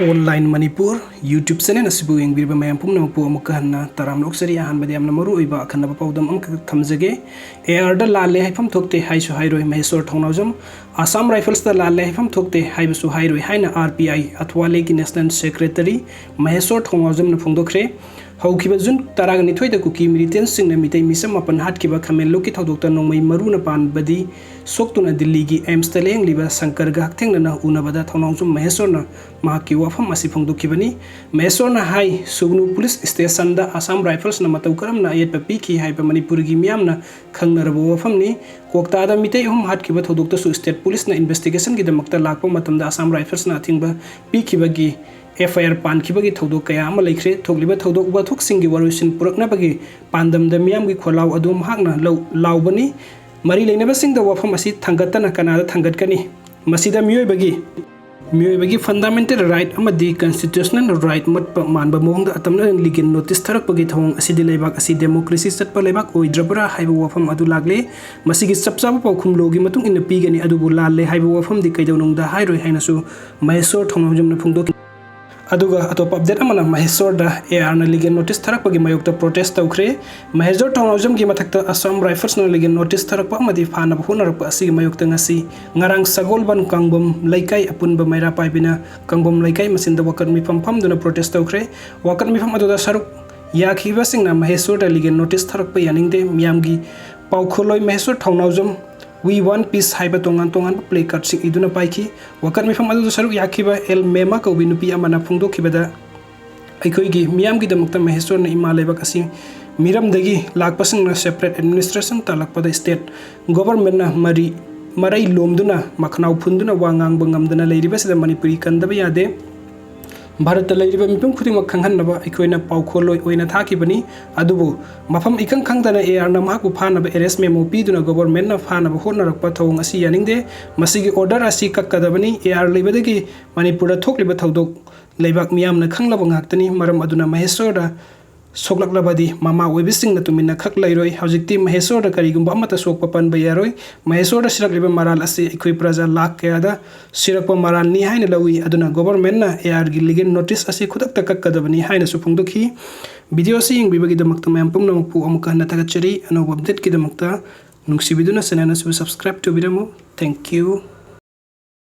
Online Manipur YouTube channel असबु यंगबिरब मयम पुमनमपु अमुक हन्ना तराम लोकसरी अहानबदि यामना मरु ओइबा अखनबा पाउदम अमुक थमजगे AR the लाले हाइफम थोकते हाइसु हाइरोय महेश्वर थौनावजम आसाम राइफल्स द लाले हाइफम थोकते हाइबसु हाइरोय हाइना आरपीआई अथवाले की नेशनल सेक्रेटरी महेश्वर थौनावजम न फोंदोखरे हौखिबा जुन तराग निथोइदा कुकी मिलिटेंट सिंगना मितै मिसम मपन हाटकिबा खमेल लोकी थौदोक्ता नोंमै मरुना पानबदि सोक्तुना दिल्ली की एम्स तलेंग लिबा शंकर गाक्थेंगना उनबदा थौनावजम महेश्वरना माकी वाफम असि फोंदोखिबनी महेश्वरना हाई सुगनु पुलिस स्टेशन दा आसाम राइफल्स न मतौ करमना येत पीखि हाइबा मणिपुर की मियामना खंगनरबो वाफमनी कोक्तादा मितै हम हाटकिबा थौदोक्ता सु स्टेट पुलिस न इन्वेस्टिगेशन की दमक्ता लाकपा मतमदा आसाम राइफल्स न अथिंगबा पीखिबगी FIR पानखिबगी थौदोक कया अमा लेख्रे थोकलिबा थौदोक वाथोक सिंगी वरुसिन पुरकनाबगी पांदमदा मियामगी खोलाव अदुम हाकना लावबनी मरी लेनबा सिंगदा वाफम असि थंगतना Kannada थंगतकनी मसिदा मियोबगी fundamental right अमदी constitutional right मत मानबा मोंग अतमना लीगल नोटिस थरकपगी थोंग असि लेबाक असि डेमोक्रेसी चटपा लेबाक ओइद्रबरा हाइबा वाफम अदु लागले मसिगी चपचाबा पाउखुम लोगी मतुंग इन पीगनी अदुबु लाले हाइबा वाफम दि कैदौनंगदा हाइरोय हाइनासु महेश्वर थौनावजमना फोंदोक अदुगा अतोप अपडेट अमना महेश्वर दा एआर न लीगल नोटिस थरकपगी मयुक्ता प्रोटेस्ट तौखरे महेश्वर थौनावजम की मथक्ता असम राइफल्स न लीगल नोटिस थरकपा अमदी फानब होनरकपा असि मयुक्ता ngasi ngarang sagolban kangbom laikai apunba maira paibina kangbom laikai masinda wakat mifam famduna protest tौखरे wakat mifam aduda saruk yakhiba singna Maheshwar दा लीगल नोटिस थरकपा यानिंगदे मियामगी पाउखोलoi Maheshwar Thounaojam We want peace हाइबा तोंगान तोंगान प्ले कार्ड सिंग इदुना पाइखि वकन मिफम अदु सरुक याखिबा एल मेमा कौबि नुपि अमना फोंदोखिबदा अखोइगी मियामगी दमक्ता महेश्वर न इमा लेबक असि मिरमदगी लाकपसिंग सेपरेट एडमिनिस्ट्रेशन तालकपदा स्टेट गवर्नमेंट न मरई लोमदुना मखनाव फुंदुना वांगांग बंगमदना लेरिबसिदा मणिपुरी कंदबा यादे भारत लेरिबा मिपुम खुदिम खंगहनबा अखोइना पाउखोलoi ओइना थाकिबनी अदुबो मफम इखंग खंगदना एआर न माकु फानबा एरेस्ट मेमो पीदुना गवर्नमेंट न फानबा होनरकपा थौंग असि यानिंगदे मसिगी ऑर्डर असि कक्कदबनी एआर लेबदगी मणिपुर थोकलिबा थौदोक लेबाक मियामना खंगलबा ngaktani maram aduna महेश्वर सोक्लक्लबदी मामा ओइबिसिंग तुमिना खक लैरोय हौजिक्ति महेश्वर करिगुंबा अमता सोकपा पनबा यारोय महेश्वर सिरकलिबा मराल असि इखोइ प्रजा लाख कयादा सिरकपा मराल नि हाइन लवी अदुना गवर्नमेंट ना एआर गी लीगल नोटिस असि खुदक कक्कदबनी हाइन सुफुंगदोखि वीडियो सि यंगबिबगी दमक्ता मयम पुमनमपु अमुक हन्ना तगचरी अनोब अपडेट की दमक्ता नुंगसिबिदुना चैनल असु सब्सक्राइब टुबिरमु थैंक यू।